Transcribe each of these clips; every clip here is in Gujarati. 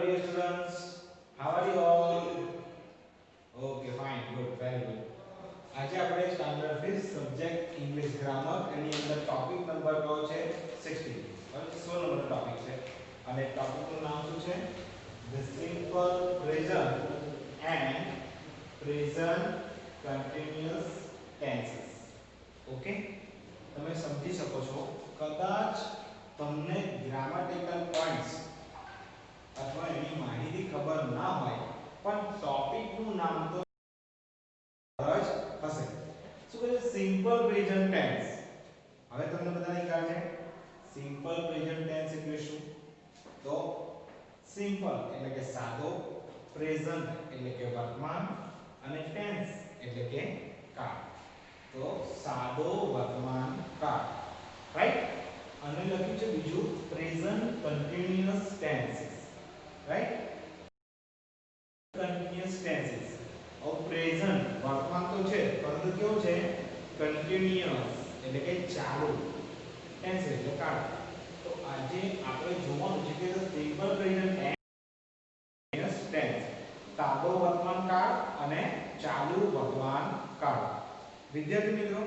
dear students. How are you all? Okay, fine, good, very good. આજે આપણે સ્ટાન્ડર્ડ 5 સબ્જેક્ટ ઇંગ્લિશ ગ્રામર એની અંદર ટોપિક નંબર કયો છે 16 બરાબર 16 નંબરનો ટોપિક છે અને ટોપિકનું નામ શું છે the simple present and present continuous tenses. Okay, તમે સમજી શકો છો કદાચ તમને ગ્રામેટિકલ પોઈન્ટ્સ અથવા એની માહિતી ખબર ના હોય પણ ટોપિકનું નામ તો જ હશે. શું કહે છે સિમ્પલ પ્રેઝન્ટ ટેન્સ. હવે તમને બધાને ખ્યાલ છે સિમ્પલ પ્રેઝન્ટ ટેન્સ એટલે શું? તો સિમ્પલ એટલે કે સાદો, પ્રેઝન્ટ એટલે કે વર્તમાન અને ટેન્સ એટલે કે કાળ. તો સાદો વર્તમાન કાળ, રાઈટ? અને લખ્યું છે બીજું present continuous tenses, right? Continuous tenses. और प्रेजेंट वर्तमान तो છે પરંતુ કેવું છે કન્ટિન્યુઅસ એટલે કે ચાલુ ટેન્સ એટલે કાળ. તો આજે આપણે જોવાનું છે કે સિમ્પલ પ્રેઝન્ટ કન્ટિન્યુઅસ ટેન્સ, સાદો વર્તમાન કાળ અને ચાલુ વર્તમાન કાળ. વિદ્યાર્થી મિત્રો,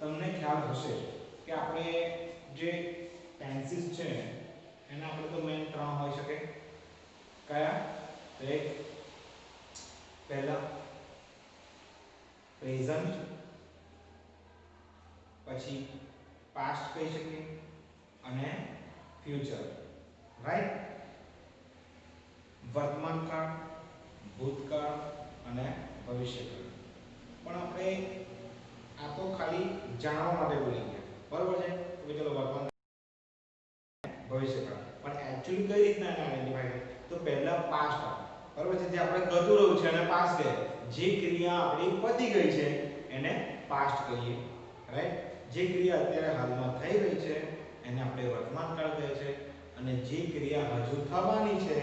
તમને ખ્યાલ હશે કે આપણે જે ટેન્સીસ છે એના આપણે તો મેઈન ત્રણ હોઈ શકે. કયા? તો એક પહેલા પ્રેઝન્ટ, પછી પાસ્ટ કહી શકીએ અને ફ્યુચર, રાઈટ? વર્તમાન કાળ, ભૂતકાળ અને ભવિષ્યકાળ. પણ આપણે આ તો ખાલી જાણવા માટે બોલી ગયા, બરોબર છે? તો ચલો વર્તમાન ભવિષ્યકાળ, પણ એક્ચ્યુઅલી કઈ રીતના આઈડેન્ટિફાઈ કરે? તો પહેલા પાસ્ટ, બરોબર છે? જે આપણે કરતું રહ્યું છે અને પાસ્ટ કહે. જે ક્રિયા આપણી પતી ગઈ છે એને પાસ્ટ કહીએ, રાઈટ? જે ક્રિયા અત્યારે હાલમાં થઈ રહી છે એને આપણે વર્તમાન કાળ કહે છે અને જે ક્રિયા હજુ થવાની છે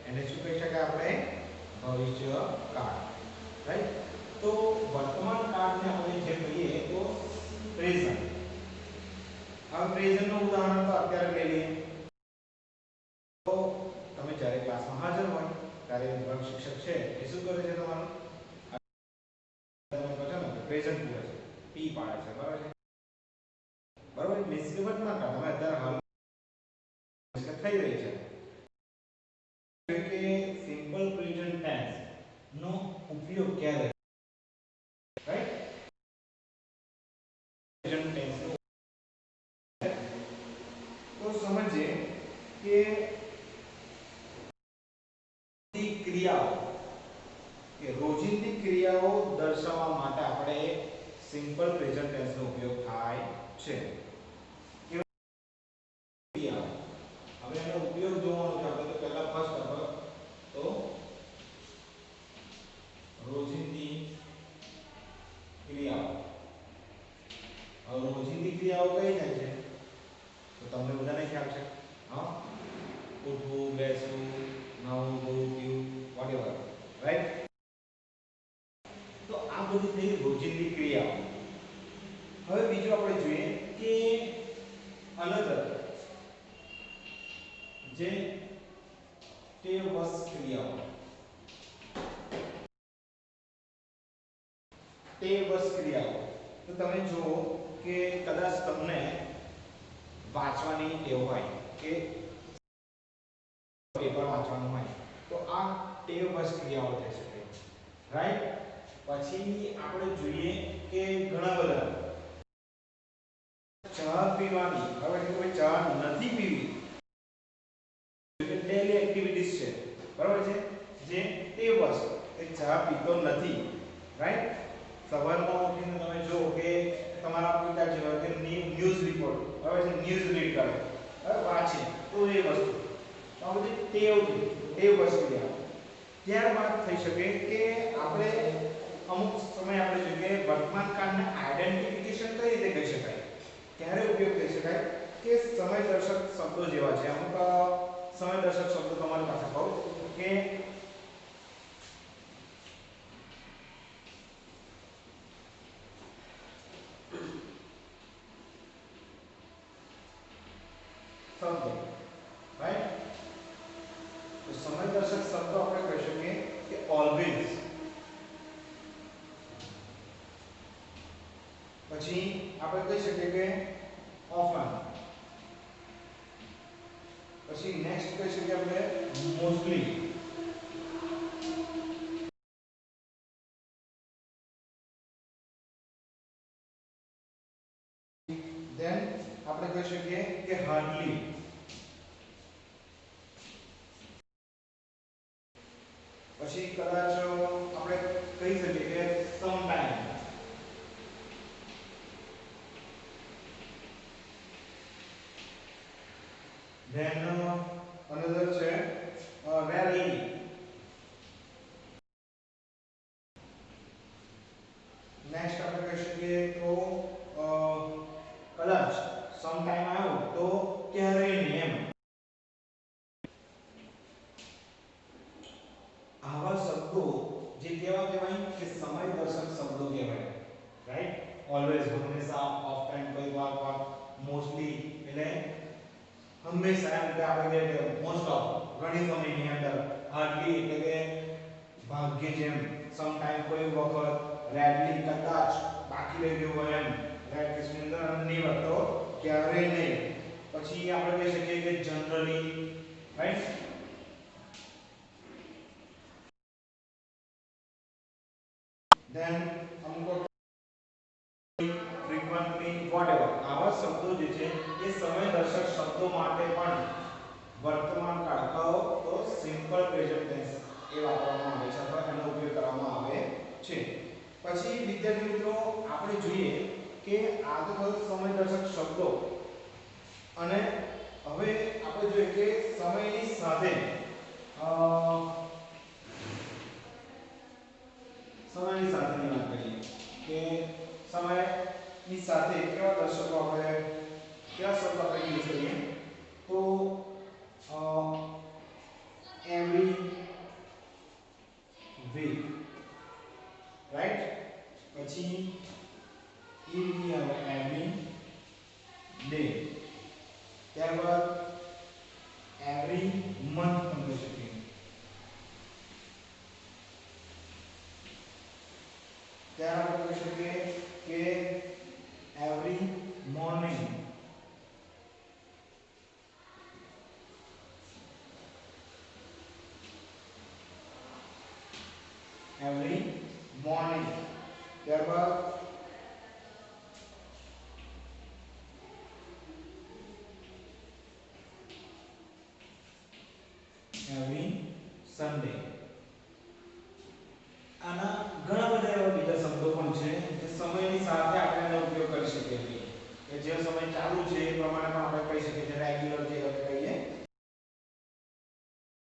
એને શું કહી શકાય? આપણે ભવિષ્ય કાળ, રાઈટ? તો વર્તમાન કાળને આપણે જે કહીએ તો પ્રેઝન્ટ. હવે પ્રેઝન્ટનું ઉદાહરણ તો અત્યારે લઈ લઈએ. તો તમે જ્યારે ક્લાસમાં હાજર હોય ત્યારે વર્ગ શિક્ષક છે એ શું કરે છે? તમારું પ્રેઝન્ટ પૂરે છે, પી પાડે છે, બરાબર છે? બરાબર, મીન્સ કે વર્તમાન કાળ તમે અત્યારે હાલ થઈ રહી છે. કે સિમ્પલ પ્રેઝન્ટ ટેન્સ નો ઉપયોગ ક્યારે, રાઈટ? પ્રેઝન્ટ ટેન્સ નો તો સમજીએ કે ક્રિયાઓ કે રોજિંદી ક્રિયાઓ દર્શાવવા માટે આપણે સિમ્પલ પ્રેઝન્ટ ટેન્સ નો ઉપયોગ થાય છે. ક્રિયાઓ, હવે એનો ઉપયોગ જોવાનો છે આપણે. તો પહેલા ફર્સ્ટ આપણે તો રોજિંદી ક્રિયાઓ. હવે રોજિંદી ક્રિયાઓ કઈ થાય છે? તો તમને બધાને ખ્યાલ છે, હા? ઉઠવું, બેસવું, નહાવું, ધોવું, પીવું, વોટએવર, રાઈટ? તો આ બધી થઈ રોજિંદી ક્રિયાઓ. હવે બીજું આપણે જોઈએ કે અનધર જે ટેવવશ ક્રિયાઓ. ટેવવશ ક્રિયાઓ તો તમે જુઓ કે કદાચ તમને વાંચવાની ટેવ હોય કે પેપર વાંચવાનું હોય તો આ ટેવવશ ક્રિયાઓ થઈ શકે, રાઈટ? પછી આપણે જોઈએ કે ઘણા બધા ચા પીવાની, હવે કોઈ ચા નથી પીવી, ડેલી એક્ટિવિટીઝ છે, બરાબર છે? જે ટેવવશ એ ચા પીતો નથી, રાઈટ? સવારમાં ઉઠીને તમે જો કે તમારા પિતા જેવા કે ન્યૂઝ રિપોર્ટ, બરાબર છે? ન્યૂઝ રીડ કરે, બરાબર, વાંચે, તો એ વસ્તુ આ બધી ટેવવશ ક્રિયા. ત્યારબાદ થઈ શકે કે આપણે અમુક સમય આપણે જોઈએ કે વર્તમાન કાળને આઈડેન્ટિફિકેશન કઈ રીતે કરી શકાય, ક્યારે ઉપયોગ કરી શકાય? કે સમયદર્શક શબ્દો જેવા છે. અમુક સમયદર્શક શબ્દો તમારી પાસે કહું કે શબ્દો, રાઈટ? તો સમયદર્શક શબ્દો આપણે કહી શકીએ કે ઓલવેઝ, પછી આપણે કહી શકીએ કે ઓફન, પછી નેક્સ્ટ કહી શકીએ આપણે મોસ્ટલી, દેન આપણે કહી શકીએ કે હાર્ડલી, પછી કદાચ આપણે કહી શકીએ કે સમ ટાઈમ, then another છે rarely, નેક્સ્ટ આપણે કહી શકીએ તો કદાચ સમ ટાઈમ આવ્યો તો ક્યારેય નહીં એમ. આવા શબ્દો જે કેવા કહેવાય કે સમયદર્શક શબ્દો કહેવાય, રાઈટ. ઓલવેઝ હંમેશા, ઓફ ટાઈમ કોઈ વાર, મોસ્ટલી એટલે હંમેશા એમ કે આપણે કે મોસ્ટ ઓફ ઘણી સમયની અંદર, હાર્ડલી એટલે કે ભાગ્યે જેમ, સમ ટાઈમ કોઈ વખત, રેડલી કદાચ બાકી રહી ગયું હોય એમ, રાઈટ. કે સુંદર અનની તો ક્યારેય નહીં. પછી આપણે કહી શકીએ કે જનરલી, રાઈટ. then અમુક frequently whatever આવા શબ્દો જે છે એ સમયદર્શક શબ્દો માટે પણ વર્તમાન કાળ કહો તો સિમ્પલ પ્રેઝન્ટ ટેન્સ એ વાપરવામાં આવે છે અથવા એનો ઉપયોગ કરવામાં આવે છે. પછી વિદ્યાર્થી મિત્રો આપણે જોઈએ કે આ તો થયો સમયદર્શક શબ્દો, અને હવે આપણે જોઈએ કે સમયની સાથે સમયની સાથેની વાત કરીએ કે સમયની સાથે કેવા દર્શકો આપણે કેવા શબ્દ આપણે યુઝ કરીએ તો every week, રાઈટ. પછી every day, ત્યારબાદ every month પણ કહી શકીએ, ત્યારે આપણે કહી શકીએ કે every morning, every morning, ત્યારબાદ every Sunday. આના ઘણા બધા એવા બીજા શબ્દો પણ છે જે સમયની સાથે આપણે એનો ઉપયોગ કરી શકીએ છીએ, કે જે સમય ચાલુ છે એ પ્રમાણે પણ આપણે કહી શકીએ છીએ, રેગ્યુલર જે આપણે કહીએ.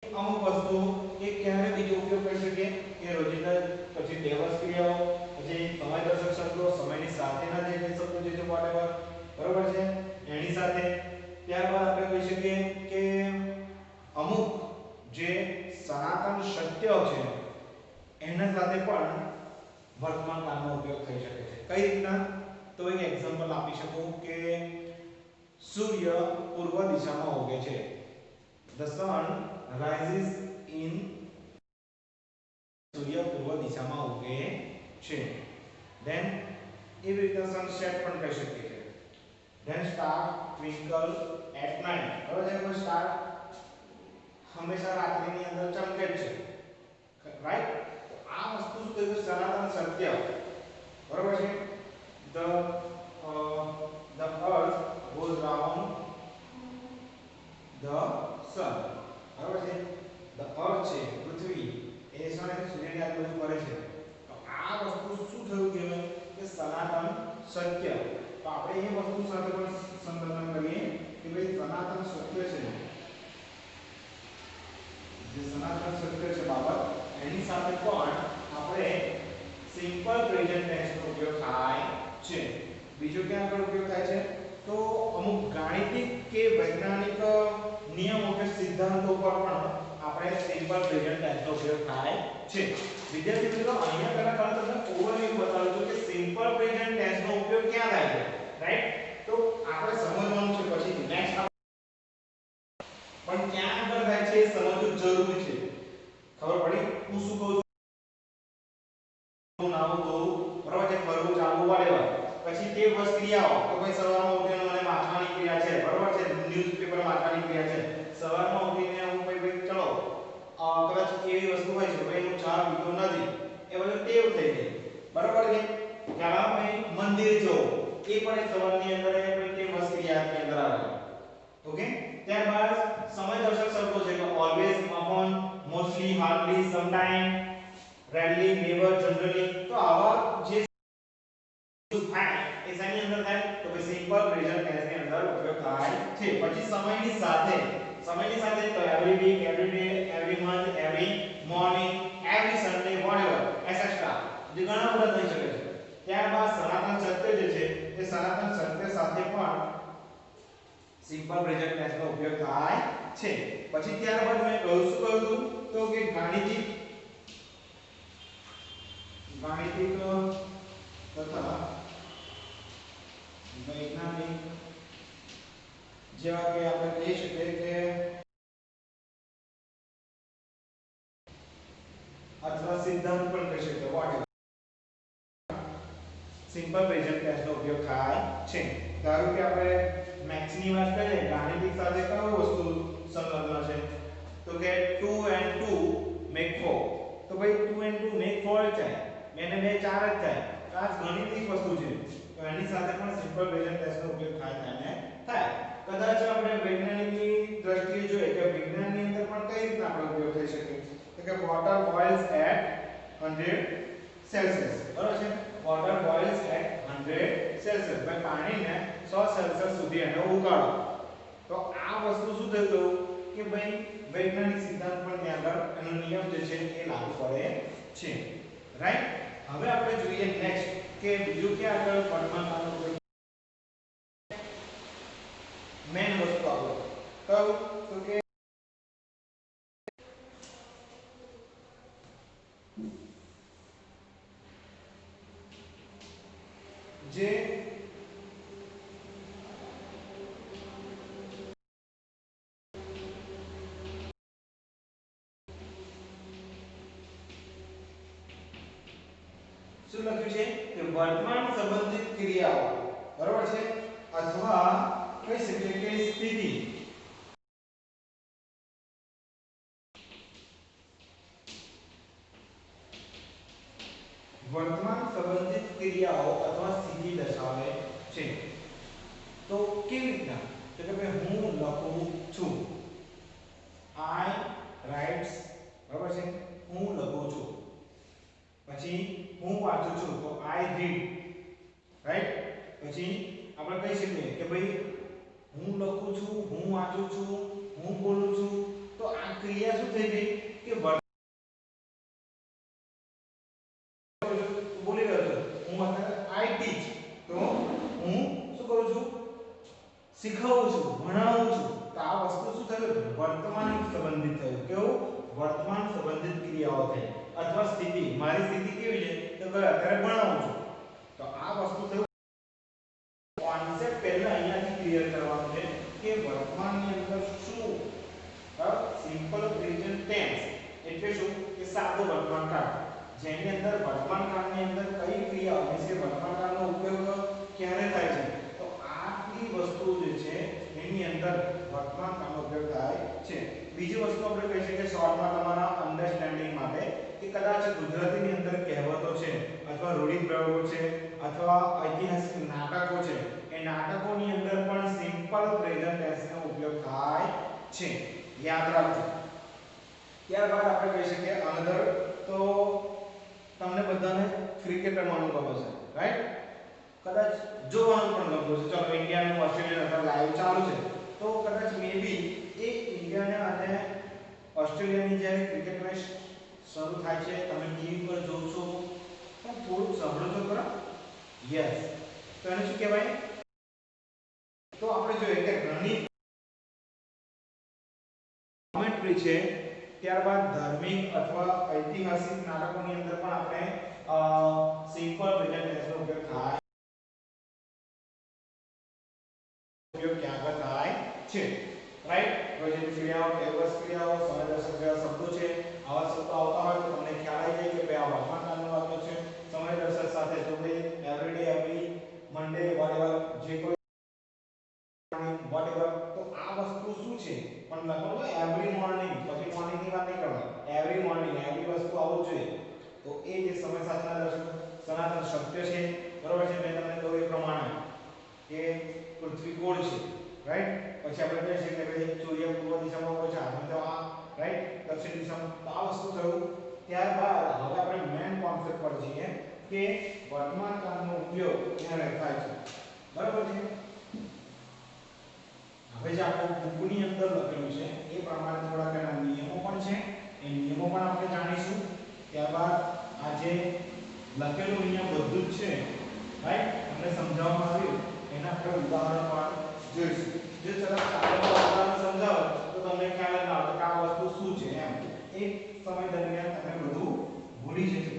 અમુક વસ્તુ એ ક્યારે બીજો ઉપયોગ કરી શકીએ કે રોજિંદા, પછી દિવસ ક્રિયાઓ, પછી સમયદર્શક શબ્દો, સમયની સાથેના જે શબ્દો જે છે whatever, બરોબર છે, એની સાથે. ત્યારબાદ આપણે કહી શકીએ કે અમુક જે સનાતન સત્ય છે એના સાથે પણ વર્તમાન કાળનો ઉપયોગ થઈ શકે છે. કઈ રીતના? તો એક એક્ઝામ્પલ આપી શકું કે સૂર્ય પૂર્વ દિશામાં ઉગે છે, the sun rises in, સૂર્ય પૂર્વ દિશામાં ઉગે છે. then એવી રીતે સનસેટ પણ કહી શકીએ છીએ. then star twinkle at night, હવે જેમ સ્ટાર હંમેશા રાત્રિની અંદર ચમકે છે, રાઈટ. આ વસ્તુ શું કહ્યું? સનાતન સત્ય, બરોબર છે. the earth goes round the sun, બરોબર છે. the earth છે, પૃથ્વી એ સૂર્યની આજુબાજુ ફરે છે. તો આ વસ્તુ શું થયું કહેવાય કે સનાતન સત્ય. તો આપણે એ વસ્તુ સાથે પણ સંબંધન કરીએ કે ભાઈ સનાતન સત્ય છે, જે સનાતન સત્ય છે બાબત, એની સાથે પણ આપણે સિમ્પલ પ્રેઝન્ટ ટેન્સ નો ઉપયોગ થાય છે. બીજો ક્યાં આગળ ઉપયોગ થાય છે તો અમુક ગાણિતિક કે વૈજ્ઞાનિક નિયમો કે સિદ્ધાંતો પર પણ આપણે સિમ્પલ પ્રેઝન્ટ ટેન્સ નો ઉપયોગ થાય છે. વિદ્યાર્થી મિત્રો અહીંયા પહેલા તમને ઓવરવ્યુ બતાવ્યું હતું કે સિમ્પલ પ્રેઝન્ટ ટેન્સ નો ઉપયોગ ક્યાં થાય છે, રાઈટ. તો આપણે સમજવાનું છે, પછી નેક્સ્ટ પણ ક્યાં આગળ થાય છે સમજવું જરૂરી પણ એક સવાલની અંદર એ આપણે કે વસ્તુ ક્રિયાની અંદર આવે ઓકે ત્યારબાદ સમય દર્શક શબ્દો છે કે always often mostly hardly sometime rarely never generally તો આવા જે થાય એ શાની અંદર થાય તો કે સિમ્પલ પ્રેઝન્ટ ટેન્સ ની અંદર ઉપયોગ થાય છે પછી સમયની સાથે તો every week every day every month every morning every Sunday whatever etcetera જે ઘણા બધા થઈ શકે છે ત્યારબાદ સનાતન સત્ય જે છે એ સનાતન સત્ય સાથે પણ સિમ્પલ પ્રેઝન્ટ ટેન્સ નો ઉપયોગ થાય છે પછી ત્યારબાદ મેં કહ્યું શું કહ્યું તો કે ગાણિતિક તથા વૈજ્ઞાનિક જેવા કે આપણે કહી શકીએ કે અથવા સિદ્ધાંત પણ કહી શકીએ વોટ સિમ્પલ પ્રેઝન્ટ ટેન્સ નો ઉપયોગ થાય છે ધારો કે આપણે મેથ્સ ની વાત કરીએ ગાણિતિક સાથે કયો વસ્તુ સંલગ્ન છે તો કે 2 and 2 make 4 તો ભાઈ 2 and 2 make 4 થાય મેને બે 4 જ થાય આ ગણિતિક વસ્તુ છે તો એની સાથે પણ સિમ્પલ પ્રેઝન્ટ ટેન્સ નો ઉપયોગ થાય કદાચ આપણે વૈજ્ઞાનિકની દ્રષ્ટિએ જોઈએ કે વિજ્ઞાનની અંદર પણ કઈ રીતે આપણો ઉપયોગ થઈ શકે તો કે વોટર બોઇલ્સ એટ 100 સેલ્સિયસ બરાબર છે વોટર બોઇલ્સ એટ 100 સેલ્સિયસ ભાઈ પાણીને 100 સેલ્સિયસ સુધી એને ઉકાળો તો આ વસ્તુ શું થયું કે ભાઈ વૈજ્ઞાનિક સિદ્ધાંત પણ ત્યાં આગળ એનો નિયમ જે છે એ લાગુ પડે છે રાઈટ હવે આપણે જોઈએ નેક્સ્ટ કે બીજું કે આગળ વર્તમાનકાળનો કોઈ મેન વસ્તુ આપણે કહું તો કે જે શું લખ્યું છે કે વર્તમાન સંબંધિત ક્રિયાઓ બરાબર છે અથવા કહી શકીએ કે સ્થિતિ વર્તમાન સંબંધિત ક્રિયાઓ અથવા સ્થિતિ દર્શાવે છે તો કેવી રીતના તો કે ભાઈ હું લખું છું આઈ રાઇટ્સ બરાબર છે હું લખું છું પછી હું વાંચું છું તો આઈ રીડ રાઈટ પછી આપણે કહી શકીએ કે ભાઈ હું લખું છું હું વાંચું છું હું બોલું છું તો આ ક્રિયા શું થઈ ગઈ કે બોલી રહ્યો છું હું અત્યારે આઈ ટીચ તો હું શું કરું છું શીખવું છું ભણાવું છું તો આ વસ્તુ શું થયું વર્તમાન સંબંધિત થયું કેવું વર્તમાન સંબંધિત ક્રિયાઓ થઈ અથવા સ્થિતિ મારી સ્થિતિ કેવી છે તો કે અત્યારે ભણાવું છું તો આ વસ્તુ થયું કોન્સેપ્ટ પહેલા અહીંયાથી ક્લિયર કરવાનું છે કે વર્તમાનની અંદર શું સિમ્પલ પ્રેઝન્ટ ટેન્સ એટલે શું કે સાદો વર્તમાન કાળ જેની અંદર વર્તમાન કાળની અંદર કઈ ક્રિયાઓ એટલે કે વર્તમાન કાળનો ઉપયોગ ક્યારે થાય છે તો આટલી વસ્તુ જે છે એની અંદર વર્તમાન કાળનો ઉપયોગ થાય છે બીજી વસ્તુ આપણે કહી શકીએ શોર્ટમાં તમારા અન્ડરસ્ટેન્ડિંગ માટે કે કદાચ ગુજરાતીની અંદર કહેવતો છે અથવા રૂઢિપ્રયોગો છે અથવા ઐતિહાસિક નાટકો છે એ નાટકોની અંદર પણ સિમ્પલ પ્રેઝન્ટ ટેન્સનો ઉપયોગ થાય છે યાદ રાખજો ત્યારબાદ આપણે કહી શકીએ અનધર તો તમને બધાને ક્રિકેટ રમવાનું ગમે છે રાઈટ કદાચ જોવાનું પણ ગમતું છે ચલો ઇન્ડિયાનું ઓસ્ટ્રેલિયન અથવા લાઈવ ચાલુ છે તો કદાચ મે બી એ ઇન્ડિયાના અને ઓસ્ટ્રેલિયાની જ્યારે ક્રિકેટ મેચ શરૂ થાય છે તમે ટીવી પર જોવો છો પણ થોડું સાંભળો છો ખરા યસ તો એને શું કહેવાય તો આપણે જોઈએ કે ઘણી કોમેન્ટ્રી છે ત્યારબાદ ધાર્મિક અથવા ઐતિહાસિક નાટકોની અંદર પણ આપણે સિમ્પલ પ્રેઝન્ટ ટેન્સનો ઉપયોગ થાય છે રાઈટ પ્રોજેક્ટ ક્રિયાઓ ટેબલ્સ ક્રિયાઓ સમયદર્શક જેવા શબ્દો છે આવા શબ્દો આવતા હોય તો તમને ખ્યાલ આવી જાય કે ભાઈ આ વર્તમાન કાળનું વાક્ય છે સમયદર્શક સાથે તો ભાઈ એવરી ડે એવરી મંડે વોટએવર જે કોઈ વોટએવર તો આ વસ્તુ શું છે પણ લખવાનું એવરી મોર્નિંગ પછી મોર્નિંગ ની વાત નહીં કરવાની એવરી મોર્નિંગ એવરી વસ્તુ આવવું જોઈએ તો એ જે સમય સાથેના દર્શક સનાતન સત્ય છે બરોબર છે મેં તમને કહ્યું એ પ્રમાણે કે પૃથ્વી ગોળ છે, રાઈટ? પછી આપણે કહી શકીએ કે ભાઈ સૂર્ય પૂર્વ દિશામાં ઉભો છે, આનો તો આ રાઈટ દક્ષિણ દિશામાં. તો આ વસ્તુ થયું. ત્યારબાદ હવે આપણે મેઇન કોન્સેપ્ટ પર જઈએ કે વર્તમાન કાળનો ઉપયોગ ક્યારે થાય છે, બરાબર છે? હવે જે આપણું બુકની અંદર લખેલું છે એ પ્રમાણે થોડા ઘણા નિયમો પણ છે, એ નિયમો પણ આપણે જાણીશું. ત્યારબાદ આ જે લખેલું અહીંયા બધું જ છે, રાઈટ, તમને સમજાવવામાં આવ્યું એના આપણે ઉદાહરણ પણ જોઈશું. જો તરફ ચાલો ઉદાહરણ સમજાવો તો તમને ખ્યાલ ના આવે કે આ વસ્તુ શું છે એમ. એક સમય દરમિયાન તમે બધું ભૂલી જશો.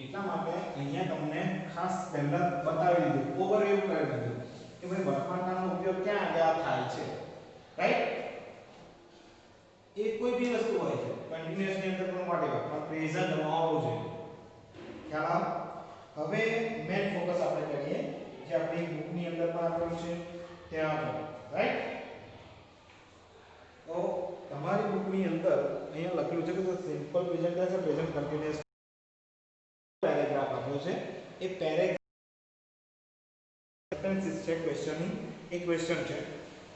એટલા માટે અહીંયા તમને ખાસ પહેલા બતાવી દીધું, ઓવરવ્યુ કરી દીધું કે ભાઈ વર્તમાન કાળનો ઉપયોગ ક્યાં ક્યાં થાય છે, રાઈટ? એ કોઈ બી વસ્તુ હોય છે, કન્ટિન્યુઅસ ની અંદર પણ whatever, પણ પ્રેઝન્ટ હોવું જોઈએ. ખ્યાલ આવે? હવે મેઇન ફોકસ આપણે કરીએ જે આપણી બુકની અંદર પણ આપેલું છે ત્યાં, રાઈટ? તો તમારી બુકની અંદર અહીંયા લખેલું છે કે સિમ્પલ પ્રેઝન્ટ ટેન્સ અને પ્રેઝન્ટ કન્ટિન્યુઅસ પેરેગ્રાફ આપ્યો છે. એ પેરેગ્રાફ છે ક્વેશ્ચનની, એ ક્વેશ્ચન છે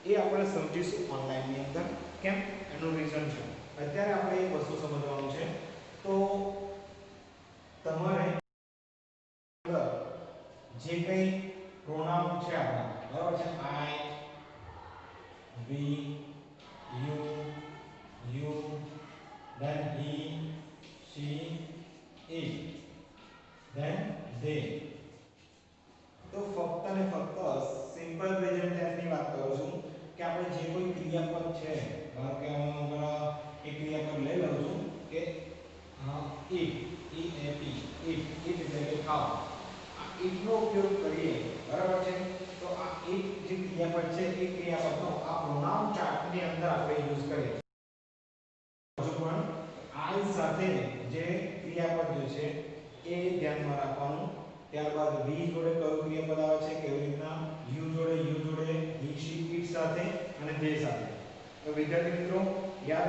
એ આપણે સમજીશું ઓનલાઈન ની અંદર. કેમ? એનું રીઝન છે. અત્યારે આપણે એક વસ્તુ સમજવાનું છે. તો તમારે જે કઈ પ્રોનાઉન છે આપણા, બરાબર છે? આઈ, વી, you, then he, she, it, then they. તો ફક્ત ને ફક્ત સિમ્પલ પ્રેઝન્ટ ટેન્સ ની વાત કરું છું કે આપણે જે કોઈ ક્રિયાપદ છે, ધારો કે હું એક ક્રિયાપદ લઈ લઉં છું કે eat, eat એટલે કે ખાવ. આ eat નો ઉપયોગ કરીએ, બરાબર છે? તો આ eat જે ક્રિયાપદ છે એ ક્રિયાપદનો આ પ્રોનાઉન ચાર્ટ ની અંદર આપણે યુઝ કરીએ. હજુ પણ I સાથે જે ક્રિયાપદ જે છે એ ધ્યાનમાં રાખવાનું. ત્યારબાદ વી જોડે કયું ક્રિયાપદ આવે છે, કેવી રીતના યુ જોડે he, she, it સાથે અને they સાથે. તો વિદ્યાર્થી મિત્રો યાદ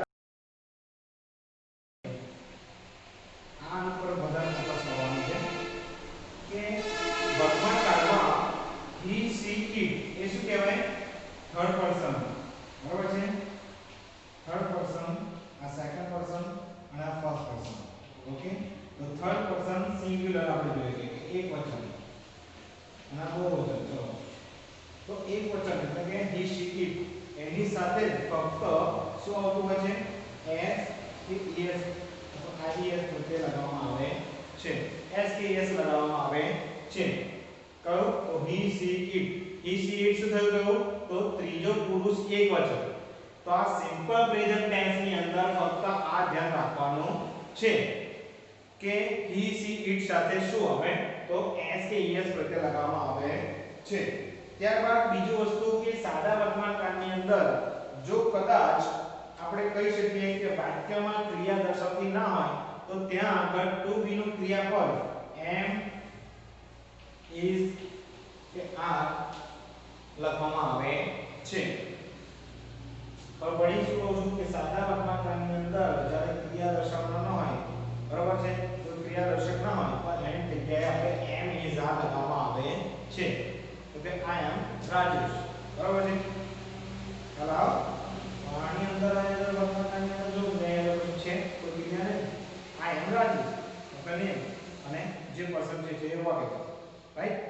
આ ઉપર વધારે ફોકસ કરવાનું છે કે વર્તમાન કાળમાં he, she, it એ શું કહેવાય? થર્ડ પર્સન, બરાબર છે? થર્ડ પર્સન, આ સેકન્ડ પર્સન અને આ ફર્સ્ટ પર્સન. ઓકે? તો થર્ડ પર્સન સિંગ્યુલર આપણે જોઈએ કે એક વચન અને આ બહુવચન. ચલો, તો એક વચન એટલે કે he, she, it એની સાથે ફક્ત શું આવતું હોય છે? s કે es અથવા ies પ્રત્યય લગાવવામાં આવે છે. s કે es લગાવવામાં આવે છે. કયું? તો he, she, it. he, she, it શું થયું? કયું? તો ત્રીજો પુરુષ એકવચન. તો આ સિમ્પલ પ્રેઝન્ટ ટેન્સ ની અંદર ફક્ત આ ધ્યાન રાખવાનું છે કે he, she, it સાથે શું આવે? તો s કે es પ્રત્યય લગાવવામાં આવે છે. ત્યારબાદ બીજું વસ્તુ કે સાદા વર્તમાન કાળની અંદર જો કદાચ આપણે કહી શકીએ કે વાક્યમાં ક્રિયા દર્શાવતી ના હોય તો ત્યાં આગળ to be નું ક્રિયાપદ am, is કે are લખવામાં આવે છે. હવે પડી શું કહું છું કે સાદા વર્તમાન કાળની અંદર જ્યારે ક્રિયા દર્શાવવાનો ન હોય, બરાબર છે? તો ક્રિયા દર્શક ના હોય તો એની જગ્યાએ આપણે am, is, are લગાવવામાં આવે છે. તો કે I am Rajesh, બરાબર છે? ચાલો આની અંદર વર્તમાન કાળની અંદર જો મેં લખ્યું છે તો ક્રિયાને I am Rajesh એટલે નેમ અને જે પર્સન છે જે whatever, રાઈટ?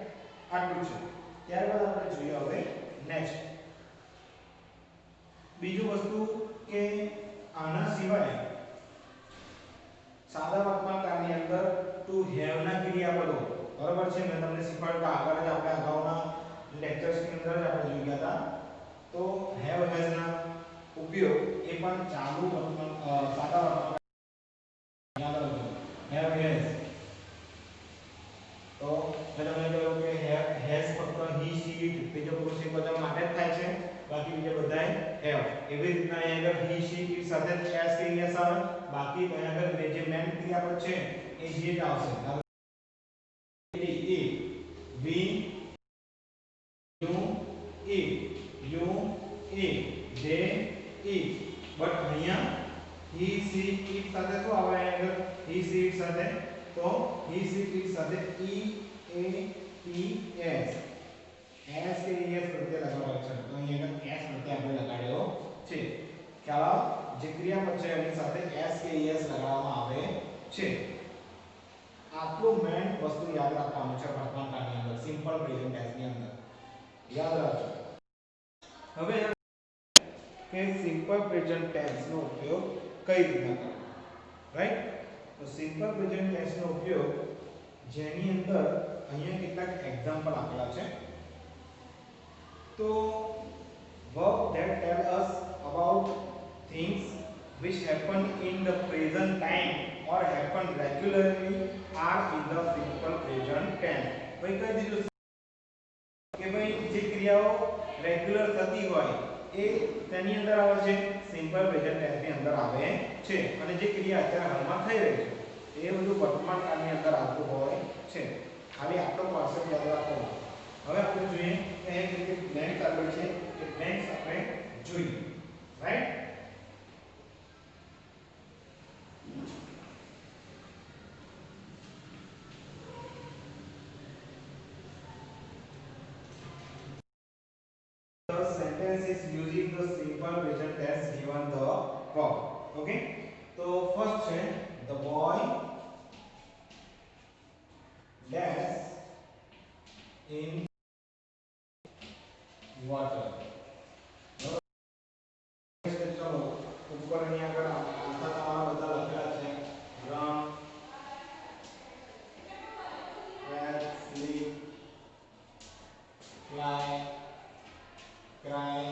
આટલું છે. ત્યારબાદ આપણે જોઈએ હવે નેક્સ્ટ બીજું વસ્તુ કે આના સિવાય સાદા વર્તમાન કાળની અંદર ટુ હેવ ના ક્રિયાપદો, બરાબર છે? મેં તમને શીખવાડ્યું આગળ જ આપણે અગાઉના લેક્ચર્સ ની અંદર જ આપણે જોઈ ગયા હતા. તો હેવ હેઝ ના ઉપયોગ એ પણ ચાલુ વર્તમાન સાદા વર્તમાન યાદ રાખજો. હેવ હેઝ તો મેં તમને કહ્યું કે હેઝ ફક્ત he, she, it બીજો પુરુષ એકવચન માટે જ થાય છે, બાકી બીજા બધાય હેવ. એવી રીતના અહીં આગળ he, she, it સાથે s કે es આવે, બાકી અહીં આગળ જે મેન ક્રિયાપદ છે એ જે જ આવશે. એ we, you, it, they, it. But અહીંયા he, she, it સાથે શું આવે? અહીં આગળ he, she, it સાથે તો he, she, it સાથે e, a, t, s S કે એસ પ્રત્યય લગાડવાનો છે તો અહીંયા આગળ એસ પ્રત્યય આપણે લગાડ્યો છે ખ્યાલ જે ક્રિયાપદ છે એની સાથે એસ કે એસ લગાડવામાં આવે છે આટલું મેન વસ્તુ યાદ રાખવાનું છે વર્તમાન કાળની અંદર સિમ્પલ પ્રેઝન્ટ ટેન્સ ની અંદર યાદ રાખજો હવે કે સિમ્પલ પ્રેઝન્ટ ટેન્સ નો ઉપયોગ કઈ રીતે કરવો રાઈટ તો સિમ્પલ પ્રેઝન્ટ ટેન્સ નો ઉપયોગ જેની અંદર અહીંયા કેટલાક એક્ઝામ્પલ આપેલા છે તો verb that tell us about things which happen in the present time or happen regularly are in the simple present tense ભાઈ કહી દીધું કે ભાઈ જે ક્રિયાઓ રેગ્યુલર થતી હોય એ તેની અંદર આવે છે સિમ્પલ પ્રેઝન્ટ ટેન્સ ની અંદર આવે છે અને જે ક્રિયા અત્યારે હાલમાં થઈ રહી છે એ બધું વર્તમાન કાળની અંદર આવતું હોય છે ખાલી આપણો કોન્સેપ્ટ યાદ રાખવાનો હવે આપણે જોઈએ કે એક રીતે બ્લેન્ક આપેલ છે કે બ્લેન્ક્સ આપણે જોઈએ right the sentence is using the simple present tense given the verb okay તો ફર્સ્ટ છે the boy dash in water ચલો ઉપર અહીં આગળ આખા તમારા બધા લખેલા છે run cat sleep fly cry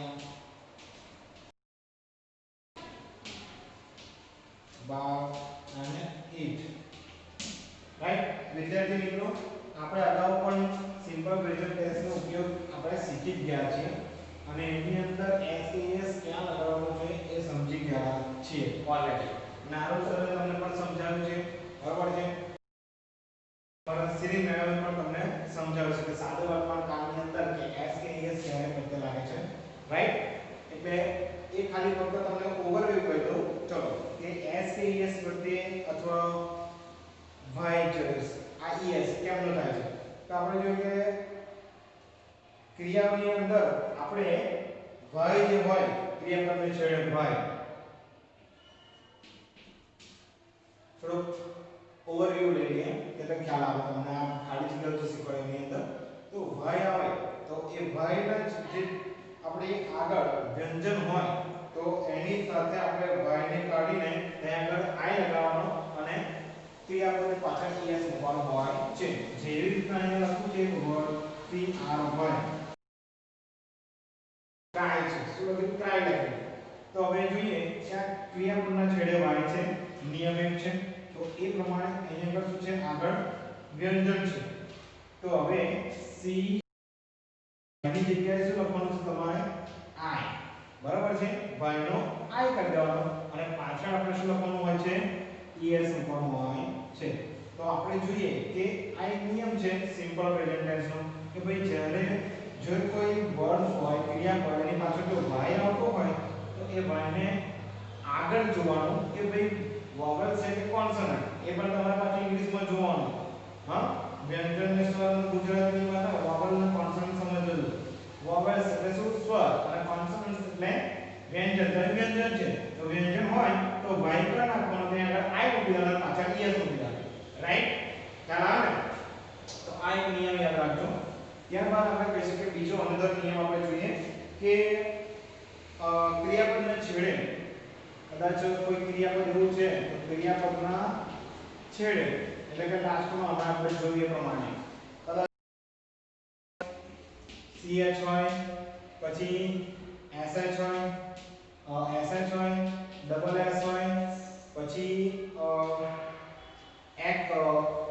bark અને eat રાઈટ વિદ્યાર્થી મિત્રો આપણે અગાઉ પણ સિમ્પલ પ્રેઝન્ટ ટેન્સ નો ઉપયોગ આપણે શીખી જ ગયા છીએ અને એની અંદર એસ ક્યાં લગાડવાનું છે એ સમજી ગયા છીએ ઓલરેડી નારો સરે તમને પણ સમજાવ્યું છે બરાબર છે પર શ્રી મેડમ પણ તમને સમજાવ્યું છે કે સાદો વર્તમાન કાળની અંદર કે એસ કે એસ ક્યારે પ્રત્યય લાગે છે રાઈટ એટલે એ ખાલી ફક્ત તમને ઓવરવ્યુ કહી દઉં ચલો કે એસ કે એસ પ્રત્યય અથવા વાય આ es કેમ લખાય છે તો આપણે જોઈએ કે ક્રિયાઓની અંદર આપણે વાય જે હોય ક્રિયાપદની છેડે વાય થોડો ઓવરવ્યુ લઈ લઈએ એટલે ખ્યાલ આવે તમને આ ખાલી જગ્યાઓ જે શીખવાડ્યું એની અંદર તો વાય આવે તો એ વાયના જે આપણે આગળ વ્યંજન હોય તો એની સાથે આપણે વાયને કાઢીને ત્યાં આગળ આઈ લગાવવાનો અને ક્રિયાપદની પાછળ es મૂકવાનો હોય છે જેવી રીતના અહીં લખું છે word P R Y cry છે શું લખ્યું ક્રાય લખ્યું તો હવે જોઈએ કે આ ક્રિયાપદના છેડે વાય છે નિયમ એક છે તો એ પ્રમાણે અહીં આગળ શું છે આગળ વ્યંજન છે તો હવે સી ની જગ્યાએ શું લખવાનું છે તમારે આઈ બરાબર છે વાય નો આઈ કરી દેવાનો અને પાછળ આપણે શું લખવાનું હોય છે es મૂકવાનું હોય છે તો આપણે જોઈએ કે આ એક નિયમ છે સિમ્પલ પ્રેઝન્ટ ટેન્સ નો કે ભાઈ જ્યારે જો કોઈ વર્ડ હોય ક્રિયા હોય એની પાછળ જો y આવતો હોય તો એ y ને આગળ જોવાનું કે ભાઈ વોવેલ છે કે કોન્સોનન્ટ એ પણ તમારે પાછું ઇંગ્લિશમાં જોવાનું હા વ્યંજન ને સ્વર ગુજરાતીની વાત વોવેલ ને કોન્સોનન્ટ સમજવું વોવેલ્સ એટલે શું સ્વર અને કોન્સોનન્ટ એટલે વ્યંજન તો વ્યંજન છે તો વ્યંજન હોય તો y પર નાખવાનું ત્યાં આગળ i મૂકી દેવાનું પાછળ es મૂકી દેવાનું રાઈટ ખ્યાલ આવે ને તો આ એક નિયમ યાદ રાખજો ત્યારબાદ આપણે કહીશું કે બીજો અનધર નિયમ આપણે જોઈએ કે ક્રિયાપદના છેડે કદાચ કોઈ ક્રિયાપદ એવું છે તો ક્રિયાપદના છેડે એટલે કે લાસ્ટમાં હમણાં આપણે જોઈએ પ્રમાણે કદાચ ch હોય પછી sh હોય sh હોય ડબલ s હોય પછી એક o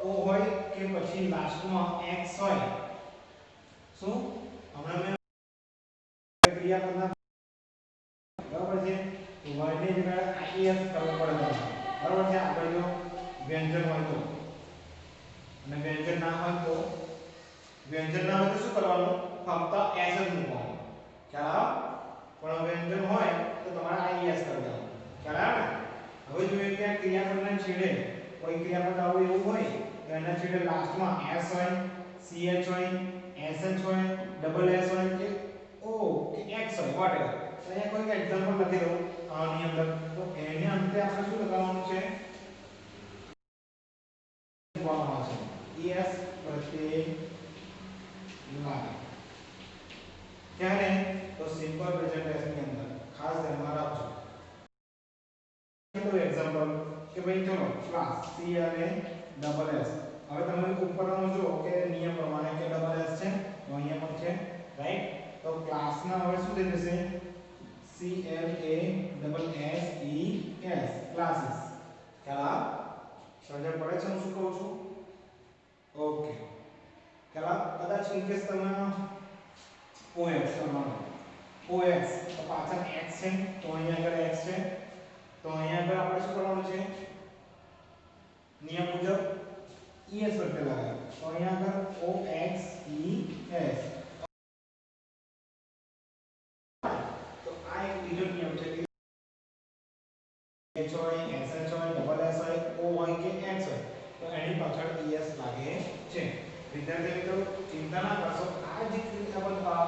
હોય કે પછી લાસ્ટમાં x હોય શું હમણાં મેં ક્રિયાપદના બરાબર છે તો y ની જગ્યાએ is કરવું પડે બરાબર છે આપણે જો વ્યંજન હોય તો અને વ્યંજન ના હોય તો શું કરવાનું ફક્ત s જ મૂકવાનું ખ્યાલ આવે પણ વ્યંજન હોય તો તમારે is કરી દેવાનું ખ્યાલ આવે હવે જોઈએ કે આ ક્રિયાપદના છેડે કોઈ ક્રિયાપદ આવું એવું હોય તો એના છેડે લાસ્ટમાં s હોય ch હોય SH હોય ડબલ S હોય કે O કે X હોય વોટએવર તો અહીંયા કોઈ એક્ઝામ્પલ લખી દઉં આની અંદર તો એની અંતે આપણે શું લગાવવાનું છે લખવાનું છે ES પ્રત્યય લાગે ક્યારે તો સિમ્પલ પ્રેઝન્ટ ટેન્સ ની અંદર ખાસ ધ્યાનમાં રાખજો તો એક્ઝામ્પલ કે ભાઈ ચલો ક્લાસ C અને ડબલ S હવે તમે ઉપરનો જો કે નિયમ પ્રમાણે કે ડબલ S છે તો અહીંયા પણ છે રાઈટ તો ક્લાસના હવે શું થઈ જશે C L A double S E S classes ખ્યાલ સમજ પડે છે હું શું કહું છું ઓકે ખ્યાલ કદાચ ઇન કેસ તમે OX કરવાનો OX તો પાછળ X છે તો અહીંયા આગળ X છે તો અહીંયા આગળ આપણે શું કરવાનું છે નિયમ મુજબ ES વખતે લાગે તો અહીંયા આગળ OX ES તો આ એક બીજો નિયમ છે કે H હોય SH હોય ડબલ S હોય O હોય કે X હોય તો એની પાછળ ES લાગે છે વિદ્યાર્થી મિત્રો ચિંતા ના કરશો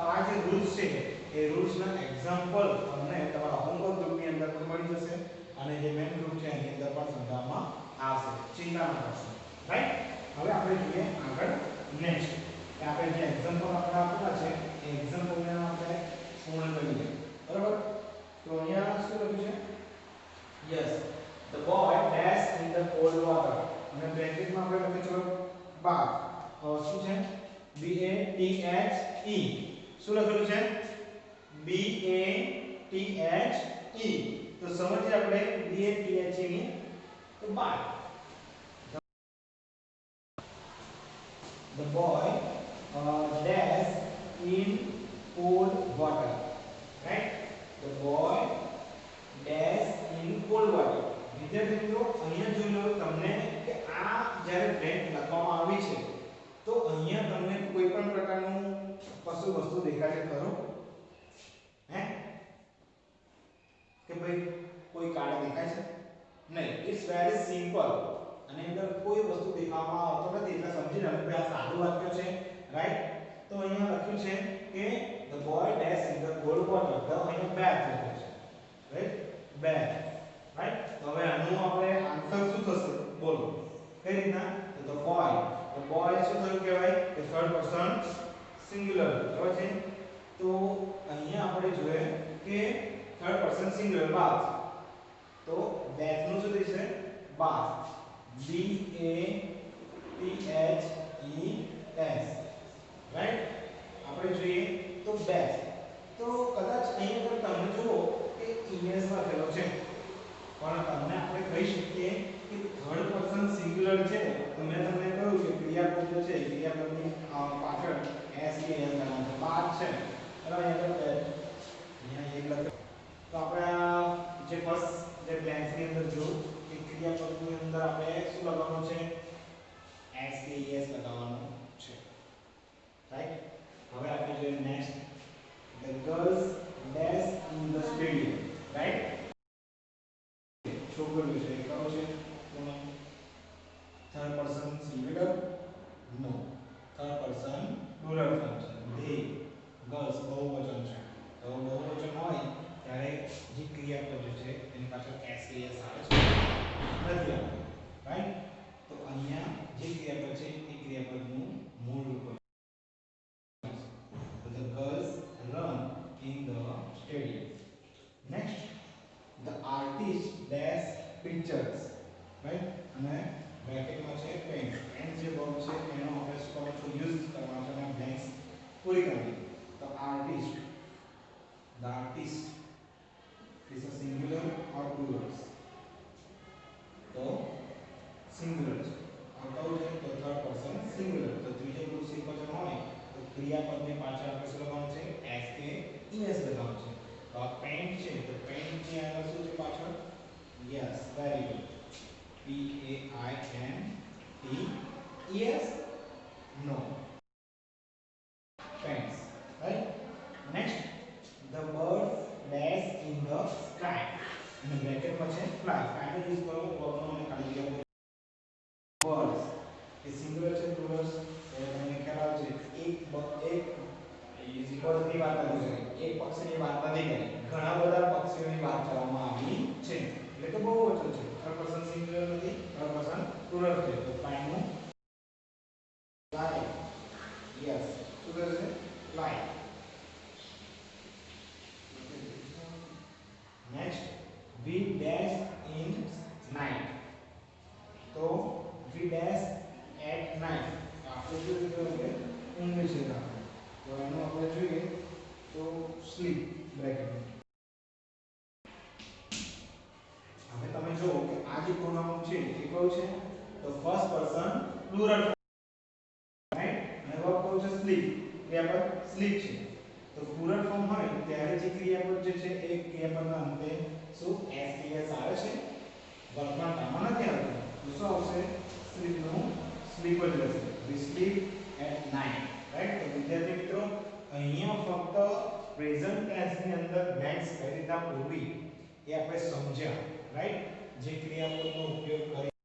આ જે રૂલ્સ છે એ રૂલ્સના એક્ઝામ્પલ તમને તમારા હોમવર્ક ગ્રુપની અંદર પણ મળી જશે અને જે મેઇન ગ્રુપ છે એની અંદર પણ સમજાવવામાં આવશે ચિંતા ના કરશો રાઈટ હવે આપણે જોઈએ આગળ નેક્સ્ટ કે આપણે જે એક્ઝામ્પલ આપણે આપેલા છે એ એક્ઝામ્પલને આપણે પૂર્ણ કરીએ બરાબર તો અહીંયા શું લખ્યું છે yes the boy dashed in the cold water અને બ્રેકેટમાં આપણે લખીએ ચલો બાથ શું છે B A T H E શું લખેલું છે B A T H E તો સમજીએ આપણે B A T H E ની તો બાથ the boy dashed in cold water right the boy dashed in cold water વિદ્યાર્થી મિત્રો અહીંયા જોઈ લો તમને કે આ જ્યારે બ્લેન્ક લખવામાં આવી છે તો અહીંયા તમને કોઈ પણ પ્રકારનું કશું વસ્તુ દેખાય છે ખરો હે કે ભાઈ કોઈ કાર્ડ દેખાય છે નહીં ઇટ્સ વેરી સિમ્પલ અને અંદર કોઈ વસ્તુ દેખાવામાં આવતો નથી એટલે સમજી લો કે આ સાદું વાક્ય છે રાઈટ તો અહીંયા લખ્યું છે કે the boy dashed in the cold water તો અહીંયા bath લખ્યું છે રાઈટ bath રાઈટ તો હવે આનું આપણે આન્સર શું થશે બોલો કઈ રીતના તો the boy શું થયું કહેવાય કે થર્ડ પર્સન સિંગ્યુલર બરાબર છે તો અહીંયા આપણે જોઈએ કે થર્ડ પર્સન સિંગ્યુલર બાથ તો bath નું શું થશે bath B A T H E S right આપણે જોઈએ તો bath તો કદાચ અહીંયા પર તમે જુઓ કે ES લખેલો છે પણ તમને આપણે કહી શકીએ કે થર્ડ પર્સન સિંગ્યુલર છે તો મેં તમને કહ્યું કે ક્રિયાપદ છે ક્રિયાપદની પાછળ S કે S લગાવવાનું છે બાદ છે બરાબર અહીંયા એક લખે તો આપણે જે ફર્સ્ટ જે બ્લેન્ક્સ ની અંદર જો કે ક્રિયાપદની અંદર આપણે શું લગાવવાનું છે S કે ES લગાવવાનું છે રાઈટ હવે આપણે જોઈએ next the girls dash in the stadium right છોકરીઓ છે કયો છે કોનો થર્ડ પર્સન સિંગ્યુલર નો થર્ડ પર્સન પ્લુરલ ફોર્મ છે they girls બહુવચન છે તો બહુવચન હોય ત્યારે જે ક્રિયાપદ છે એની પાછળ s કે s આવે છે નથી આવતું રાઈટ તો અહીંયા જે ક્રિયાપદ છે એ ક્રિયાપદનું મૂળ રૂપ તો the girls run in the stadium next the artist dash pictures right અને બ્રેકેટમાં છે પેન્ટ પેન્ટ જે વર્બ છે એનો આપણે શું કરવાનો છે યુઝ કરવાનો છે અને બ્લેન્ક્સ પૂરી કરવાની તો artist the artist is a singular or plural તો સિંગ્યુલર છે આ કયું છે તો થર્ડ પર્સન સિંગ્યુલર તો ત્રીજો પુરુષ એકવચન હોય તો ક્રિયાપદને પાછળ આપણે શું લગાવવાનું છે s કે es લગાવવાનું છે તો આ પેન્ટ છે તો પેન્ટ ની આગળ શું છે પાછળ yes very good P A I N T E S no pants right next the birds dash in the sky અને બ્રેકેટમાં છે fly fly નો યુઝ કરો વર્બનો અને ખાલી જગ્યા birds એ સિંગ્યુલર છે પ્લુરલ એ તમને ખ્યાલ આવશે એક we dash at night. આપણે શું કીધું કે ઊંઘે છે રાત્રે. તો એનું આપણે જોઈએ તો sleep બ્રેકેટ. હવે તમે જો કે આ જે પ્રોનાઉન છે એ કયું છે તો ફર્સ્ટ પર્સન પ્લુરલ, રાઈટ. અને વર્બ કયું છે સ્લીપ, ક્રિયાપદ સ્લીપ છે. તો પ્લુરલ ફોર્મ હોય ત્યારે જે ક્રિયાપદ જે છે એ ક્રિયાપદના અંતે શું એસ આવે છે, વર્તમાન કાળમાં નથી આવતું. તો શું આવશે સ્લીપ નું સ્લીપ જ રહેશે. વી સ્લીપ એટ નાઇટ, રાઈટ. તો વિદ્યાર્થી મિત્રો અહીંયા ફક્ત પ્રેઝન્ટ ટેન્સ ની અંદર બ્લેન્ક્સ કઈ રીતના પૂરવી એ આપણે સમજ્યા, રાઈટ. જે ક્રિયાપદનો ઉપયોગ કરી